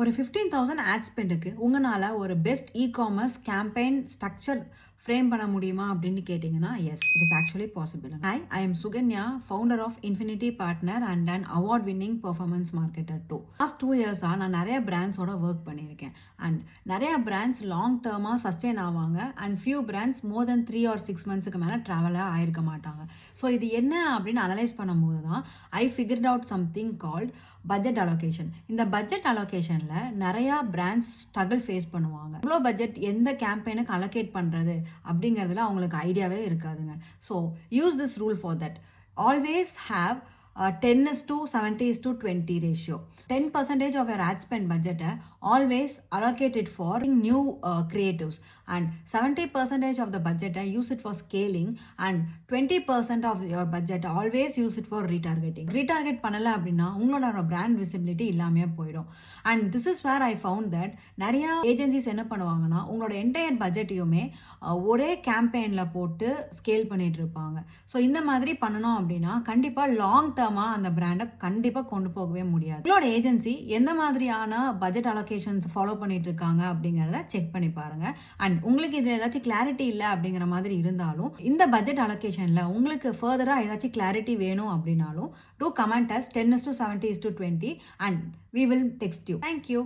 ஒரு 15,000 ஆட் ஸ்பெண்டுக்கு உங்களால ஒரு best e-commerce campaign structure frame பண்ண முடியுமா அப்படின்னு கேட்டிங்கன்னா yes it is actually possible. Hi, I am Sukanya, founder of Infinity Partner and an award winning performance marketer too. Last 2 இயர்ஸாக நான் நிறைய பிராண்ட்ஸோட ஒர்க் பண்ணியிருக்கேன் அண்ட் நிறைய பிராண்ட்ஸ் லாங் டேர்மாக சஸ்டெயின் ஆவாங்க and few brands more than 3 or 6 monthsக்கு மேலே ட்ராவலாக ஆயிருக்க மாட்டாங்க. ஸோ இது என்ன அப்படின்னு அனலைஸ் பண்ணும்போது தான் I figured out something called budget allocation. இந்த பட்ஜெட் அலோகேஷனில் நிறையா பிராண்ட்ஸ் ஸ்ட்ரகிள் ஃபேஸ் பண்ணுவாங்க. இவ்வளோ பட்ஜெட் எந்த கேம்பெயினுக்கு அலோகேட் பண்ணுறது அப்படிங்கிறதுல அவங்களுக்கு ஐடியாவே இருக்காதுங்க. So use this rule for that. Always have 10:70:20 ratio. 10% of your ad spend budget always allocate it for new creatives and 70% of the budget use it for scaling and 20% of your budget always use it for retargeting. Retarget பண்ணல அப்படின்னா உங்களோட brand visibility இல்லாமையே போயிடும். And this is where I found that நிறைய agencies என்ன பண்ணுவாங்கன்னா உங்களோட entire பட்ஜெட்டையுமே ஒரே கேம்பெயினில் போட்டு ஸ்கேல் பண்ணிட்டு இருப்பாங்க. ஸோ இந்த மாதிரி பண்ணணும் அப்படின்னா கண்டிப்பாக லாங் அந்த பிராண்டை கண்டிப்பா கொண்டு போகவே முடியாது. உங்களோட ஏஜென்சி எந்த மாதிரியான பட்ஜெட் அலோகேஷன்ஸ் ஃபாலோ பண்ணிட்டு இருக்காங்க அப்படிங்கறத செக் பண்ணி பாருங்க. அண்ட் உங்களுக்கு இது ஏதாச்சும் கிளாரிட்டி இல்லை அப்படிங்கிற மாதிரி இருந்தாலும் இந்த பட்ஜெட் அலோகேஷன்ல உங்களுக்கு ஃபர்தரா ஏதாச்சும் கிளாரிட்டி வேணும் அப்படின்னாலும் do comment us 10:70:20 and we will text you. Thank you.